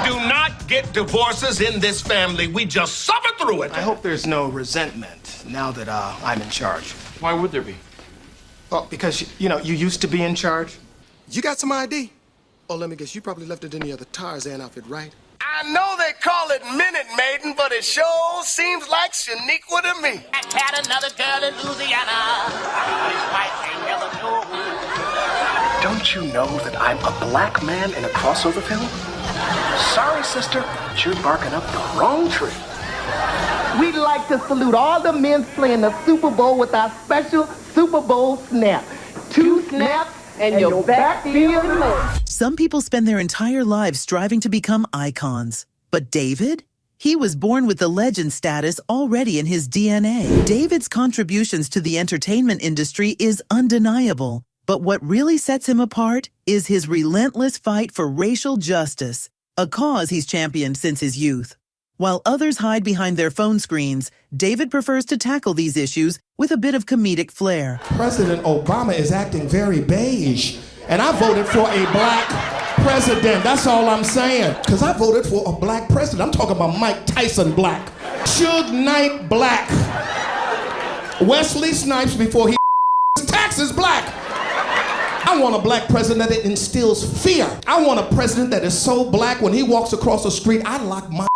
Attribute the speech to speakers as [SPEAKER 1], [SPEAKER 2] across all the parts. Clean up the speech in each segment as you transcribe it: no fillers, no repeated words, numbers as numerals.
[SPEAKER 1] do not get divorces in this family. We just suffer through it.
[SPEAKER 2] I hope there's no resentment now that I'm in charge.
[SPEAKER 3] Why would there be?
[SPEAKER 2] Well, because, you used to be in charge. You got some ID? Oh, let me guess, you probably left it in the other Tarzan outfit, right? I know they call it Minute Maiden, but it sure seems like Shaniqua to me.
[SPEAKER 4] I had another girl in Louisiana. His wife ain't never know.
[SPEAKER 2] Don't you know that I'm a black man in a crossover film? Sorry, sister, but you're barking up the wrong tree.
[SPEAKER 5] We'd like to salute all the men playing the Super Bowl with our special Super Bowl snap. 2 snaps and your back feels low.
[SPEAKER 6] Some people spend their entire lives striving to become icons. But David? He was born with the legend status already in his DNA. David's contributions to the entertainment industry is undeniable. But what really sets him apart is his relentless fight for racial justice, a cause he's championed since his youth. While others hide behind their phone screens, David prefers to tackle these issues with a bit of comedic flair.
[SPEAKER 7] President Obama is acting very beige, and I voted for a black president. That's all I'm saying. Because I voted for a black president. I'm talking about Mike Tyson black, Suge Knight black, Wesley Snipes before he taxes black. I want a black president that instills fear. I want a president that is so black when he walks across the street, I lock my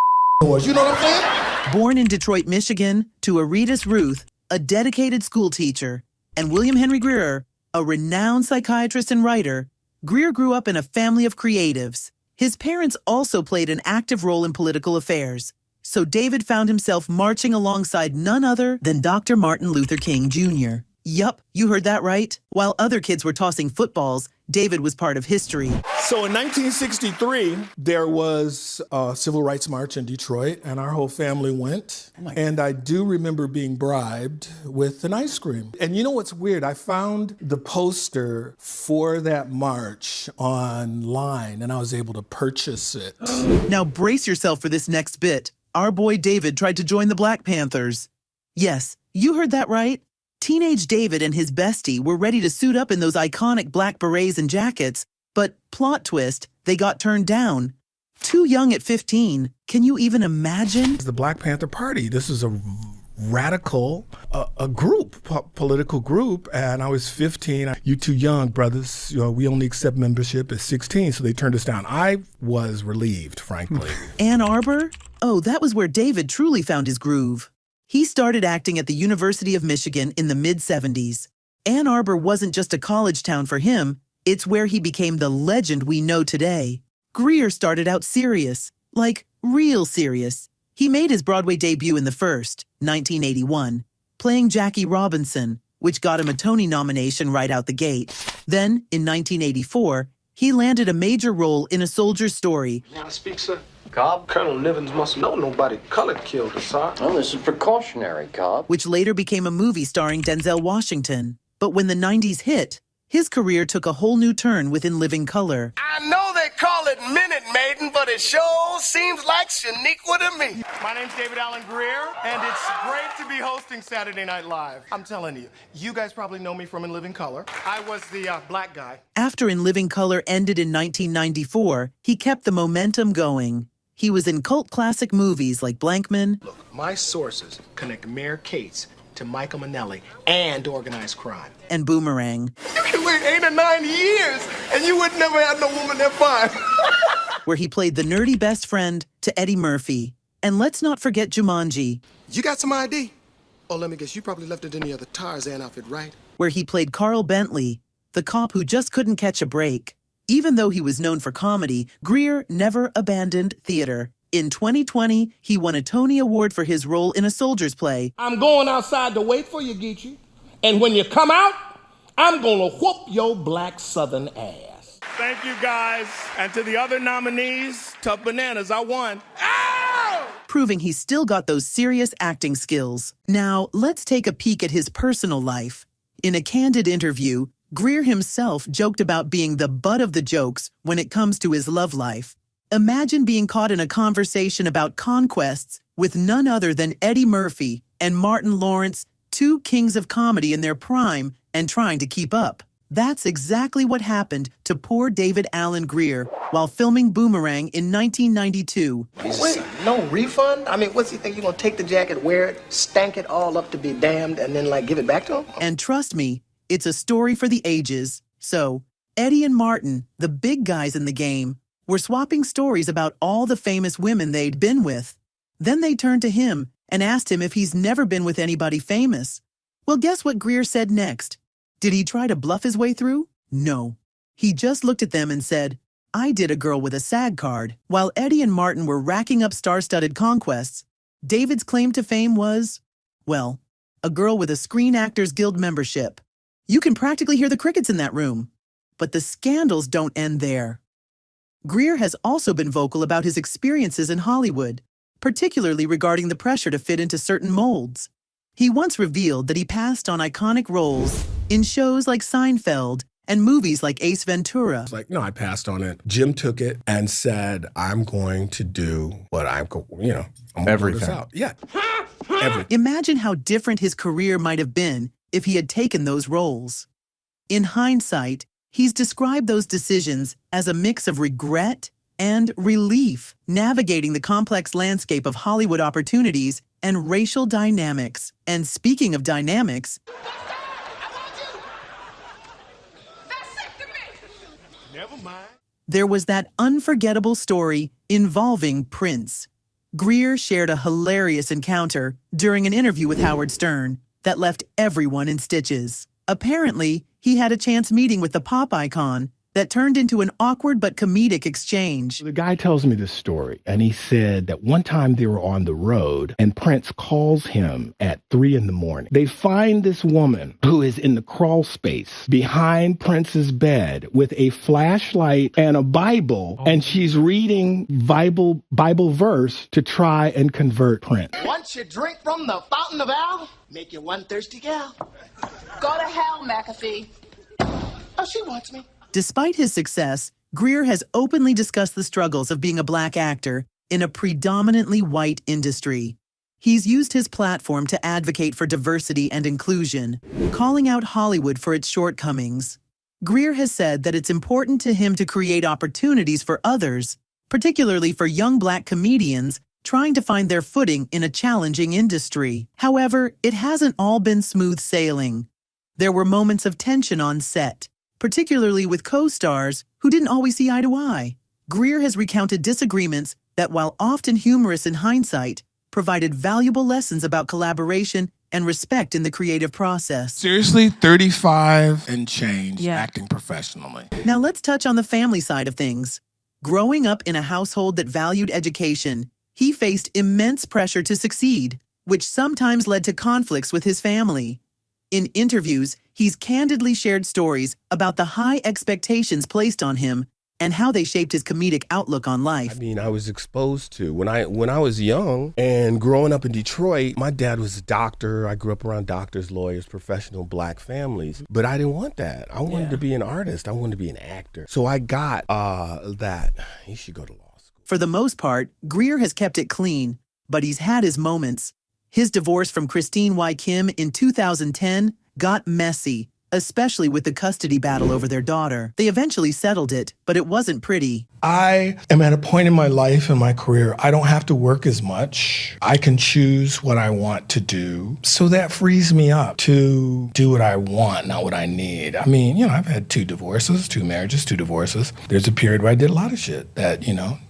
[SPEAKER 7] doors. You know what I'm saying?
[SPEAKER 6] Born in Detroit, Michigan, to Aretas Ruth, a dedicated school teacher, and William Henry Grier, a renowned psychiatrist and writer, Grier grew up in a family of creatives. His parents also played an active role in political affairs, so David found himself marching alongside none other than Dr. Martin Luther King Jr. Yup, you heard that right. While other kids were tossing footballs, David was part of history.
[SPEAKER 7] So in 1963, there was a civil rights march in Detroit, and our whole family went. And I do remember being bribed with an ice cream. And you know what's weird? I found the poster for that march online, and I was able to purchase it.
[SPEAKER 6] Now brace yourself for this next bit. Our boy David tried to join the Black Panthers. Yes, you heard that right. Teenage David and his bestie were ready to suit up in those iconic black berets and jackets, but plot twist, they got turned down. Too young at 15. Can you even imagine?
[SPEAKER 7] The Black Panther Party. This is a radical political group, and I was 15. You too young, brothers. We only accept membership at 16, so they turned us down. I was relieved, frankly.
[SPEAKER 6] Ann Arbor? Oh, that was where David truly found his groove. He started acting at the University of Michigan in the mid-70s. Ann Arbor wasn't just a college town for him, it's where he became the legend we know today. Grier started out serious, like real serious. He made his Broadway debut in the first, 1981, playing Jackie Robinson, which got him a Tony nomination right out the gate. Then, in 1984, he landed a major role in A Soldier's Story.
[SPEAKER 2] Now speak, sir. Cobb? Colonel Nivens must know nobody colored killed us, sir.
[SPEAKER 3] Well, this is precautionary, Cobb.
[SPEAKER 6] Which later became a movie starring Denzel Washington. But when the 90s hit, his career took a whole new turn with In Living Color.
[SPEAKER 2] I know they call it Minute Maiden, but it sure seems like Shaniqua to me. My name's David Allen Grier, and it's great to be hosting Saturday Night Live. I'm telling you, you guys probably know me from In Living Color. I was the black guy.
[SPEAKER 6] After In Living Color ended in 1994, he kept the momentum going. He was in cult classic movies like Blankman.
[SPEAKER 2] Look, my sources connect Mayor Cates to Michael Minnelli and organized crime.
[SPEAKER 6] And Boomerang.
[SPEAKER 2] You can wait 8 or 9 years, and you would never have no woman that fine.
[SPEAKER 6] Where he played the nerdy best friend to Eddie Murphy. And let's not forget Jumanji.
[SPEAKER 2] You got some ID? Oh, let me guess, you probably left it in the other Tarzan outfit, right?
[SPEAKER 6] Where he played Carl Bentley, the cop who just couldn't catch a break. Even though he was known for comedy, Grier never abandoned theater. In 2020, he won a Tony Award for his role in A Soldier's Play.
[SPEAKER 7] I'm going outside to wait for you, Geechee. And when you come out, I'm gonna whoop your black southern ass. Thank you, guys. And to the other nominees, tough bananas, I won. Ow!
[SPEAKER 6] Proving he's still got those serious acting skills. Now, let's take a peek at his personal life. In a candid interview, Grier himself joked about being the butt of the jokes when it comes to his love life. Imagine being caught in a conversation about conquests with none other than Eddie Murphy and Martin Lawrence, two kings of comedy in their prime, and trying to keep up. That's exactly what happened to poor David Allen Grier while filming Boomerang in 1992.
[SPEAKER 5] Wait, no refund? I mean, what's he think? You gonna take the jacket, wear it, stank it all up to be damned, and then, like, give it back to him?
[SPEAKER 6] And trust me, it's a story for the ages. So, Eddie and Martin, the big guys in the game, were swapping stories about all the famous women they'd been with. Then they turned to him and asked him if he's never been with anybody famous. Well, guess what Grier said next? Did he try to bluff his way through? No. He just looked at them and said, I did a girl with a SAG card. While Eddie and Martin were racking up star-studded conquests, David's claim to fame was, well, a girl with a Screen Actors Guild membership. You can practically hear the crickets in that room. But the scandals don't end there. Grier has also been vocal about his experiences in Hollywood, particularly regarding the pressure to fit into certain molds. He once revealed that he passed on iconic roles in shows like Seinfeld and movies like Ace Ventura.
[SPEAKER 8] It's like, no, I passed on it. Jim took it and said, I'm going to do what I'm going to
[SPEAKER 9] everything.
[SPEAKER 8] This out. Yeah, everything.
[SPEAKER 6] Imagine how different his career might have been if he had taken those roles. In hindsight, he's described those decisions as a mix of regret and relief, navigating the complex landscape of Hollywood opportunities and racial dynamics. And speaking of dynamics,
[SPEAKER 2] Never mind.
[SPEAKER 6] there was that unforgettable story involving Prince. Grier shared a hilarious encounter during an interview with Howard Stern that left everyone in stitches. Apparently, he had a chance meeting with the pop icon that turned into an awkward but comedic exchange.
[SPEAKER 10] The guy tells me this story, and he said that one time they were on the road, and Prince calls him at 3 a.m. They find this woman who is in the crawl space behind Prince's bed with a flashlight and a Bible, and she's reading Bible verse to try and convert Prince.
[SPEAKER 5] Once you drink from the fountain of Al, make you one thirsty gal.
[SPEAKER 11] Go to hell, McAfee.
[SPEAKER 5] Oh, she wants me.
[SPEAKER 6] Despite his success, Grier has openly discussed the struggles of being a black actor in a predominantly white industry. He's used his platform to advocate for diversity and inclusion, calling out Hollywood for its shortcomings. Grier has said that it's important to him to create opportunities for others, particularly for young black comedians trying to find their footing in a challenging industry. However, it hasn't all been smooth sailing. There were moments of tension on set, particularly with co-stars who didn't always see eye to eye. Grier has recounted disagreements that, while often humorous in hindsight, provided valuable lessons about collaboration and respect in the creative process.
[SPEAKER 8] Seriously, 35 and change acting professionally.
[SPEAKER 6] Now let's touch on the family side of things. Growing up in a household that valued education, he faced immense pressure to succeed, which sometimes led to conflicts with his family. In interviews, he's candidly shared stories about the high expectations placed on him and how they shaped his comedic outlook on life.
[SPEAKER 8] I mean, I was exposed to when I was young and growing up in Detroit, my dad was a doctor. I grew up around doctors, lawyers, professional black families, but I didn't want that. I wanted to be an artist. I wanted to be an actor. So I got that you should go to law school.
[SPEAKER 6] For the most part, Grier has kept it clean, but he's had his moments. His divorce from Christine Y. Kim in 2010 got messy, especially with the custody battle over their daughter. They eventually settled it, but it wasn't pretty.
[SPEAKER 10] I am at a point in my life and my career, I don't have to work as much. I can choose what I want to do. So that frees me up to do what I want, not what I need. I mean, I've had 2 divorces, 2 marriages, 2 divorces. There's a period where I did a lot of shit that,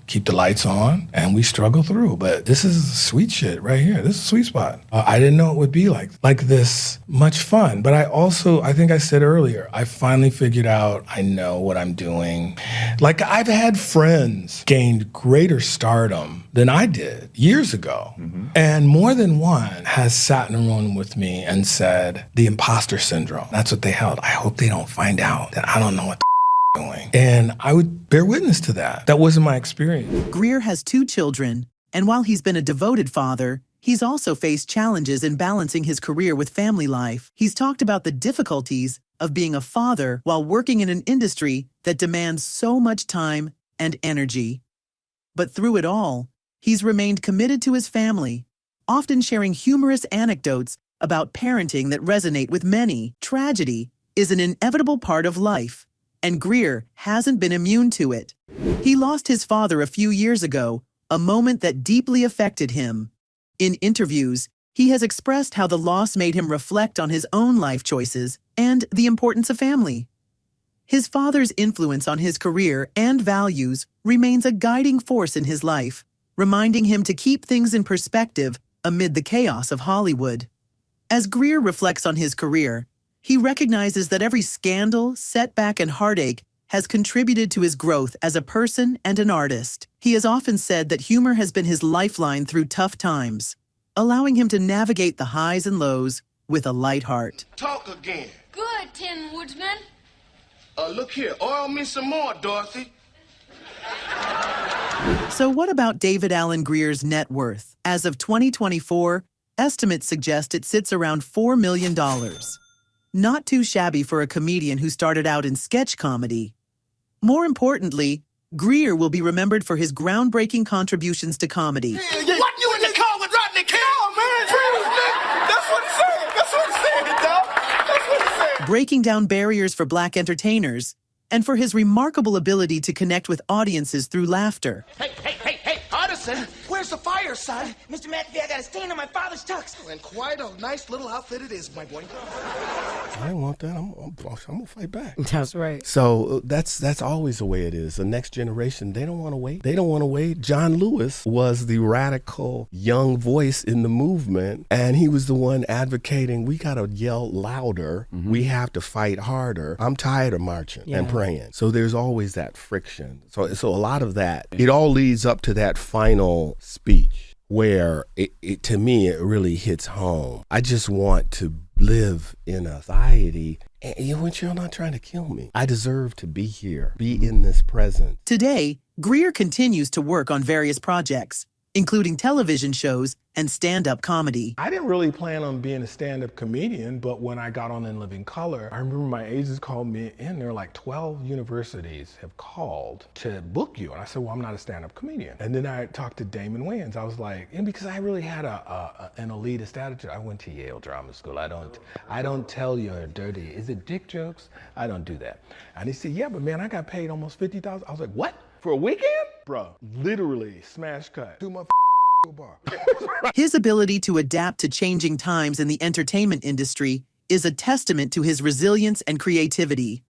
[SPEAKER 10] keep the lights on and we struggle through. But this is sweet shit right here. This is a sweet spot. I didn't know it would be like this much fun. But I think I said earlier, I finally figured out I know what I'm doing. Like, I've had friends gained greater stardom than I did years ago. Mm-hmm. And more than one has sat in a room with me and said, the imposter syndrome. That's what they held. I hope they don't find out that I don't know what the doing. And I would bear witness to that. That wasn't my experience.
[SPEAKER 6] Grier has 2 children, and while he's been a devoted father, he's also faced challenges in balancing his career with family life. He's talked about the difficulties of being a father while working in an industry that demands so much time and energy. But through it all, he's remained committed to his family, often sharing humorous anecdotes about parenting that resonate with many. Tragedy is an inevitable part of life, and Grier hasn't been immune to it. He lost his father a few years ago, a moment that deeply affected him. In interviews, he has expressed how the loss made him reflect on his own life choices and the importance of family. His father's influence on his career and values remains a guiding force in his life, reminding him to keep things in perspective amid the chaos of Hollywood. As Grier reflects on his career, he recognizes that every scandal, setback, and heartache has contributed to his growth as a person and an artist. He has often said that humor has been his lifeline through tough times, allowing him to navigate the highs and lows with a light heart.
[SPEAKER 2] Talk again.
[SPEAKER 11] Good, Tin Woodsman.
[SPEAKER 2] Look here, oil me some more, Dorothy.
[SPEAKER 6] So what about David Alan Grier's net worth? As of 2024, estimates suggest it sits around $4 million. Not too shabby for a comedian who started out in sketch comedy. More importantly, Grier will be remembered for his groundbreaking contributions to comedy.
[SPEAKER 2] What, you in the car with Rodney King? Oh, man, freeze, nigga. That's what it said. That's what it said, dog. That's what it said.
[SPEAKER 6] Breaking down barriers for Black entertainers, and for his remarkable ability to connect with audiences through laughter.
[SPEAKER 2] Hey, Artisan, where's the fire, son?
[SPEAKER 9] Mr. McAfee, I got a stain on my father's tux.
[SPEAKER 2] And quite a nice little outfit it is, my boy.
[SPEAKER 8] I didn't want that. I'm gonna fight back.
[SPEAKER 12] That's right.
[SPEAKER 8] So that's always the way it is. The next generation, they don't want to wait. They don't want to wait. John Lewis was the radical young voice in the movement, and he was the one advocating, we gotta yell louder. Mm-hmm. We have to fight harder. I'm tired of marching and praying. So there's always that friction. So a lot of that, it all leads up to that final speech where it to me, it really hits home. I just want to live in a society, and you're not trying to kill me. I deserve to be here, be in this present.
[SPEAKER 6] Today, Grier continues to work on various projects, including television shows and stand-up comedy.
[SPEAKER 10] I didn't really plan on being a stand-up comedian, but when I got on In Living Color, I remember my agents called me in. There were like 12 universities have called to book you. And I said, well, I'm not a stand-up comedian. And then I talked to Damon Wayans. I was like, and because I really had an elitist attitude. I went to Yale Drama School. I don't tell your dirty, is it dick jokes? I don't do that. And he said, yeah, but man, I got paid almost $50,000. I was like, what? For a weekend? Bro, literally smash cut. 2 months.
[SPEAKER 6] His ability to adapt to changing times in the entertainment industry is a testament to his resilience and creativity.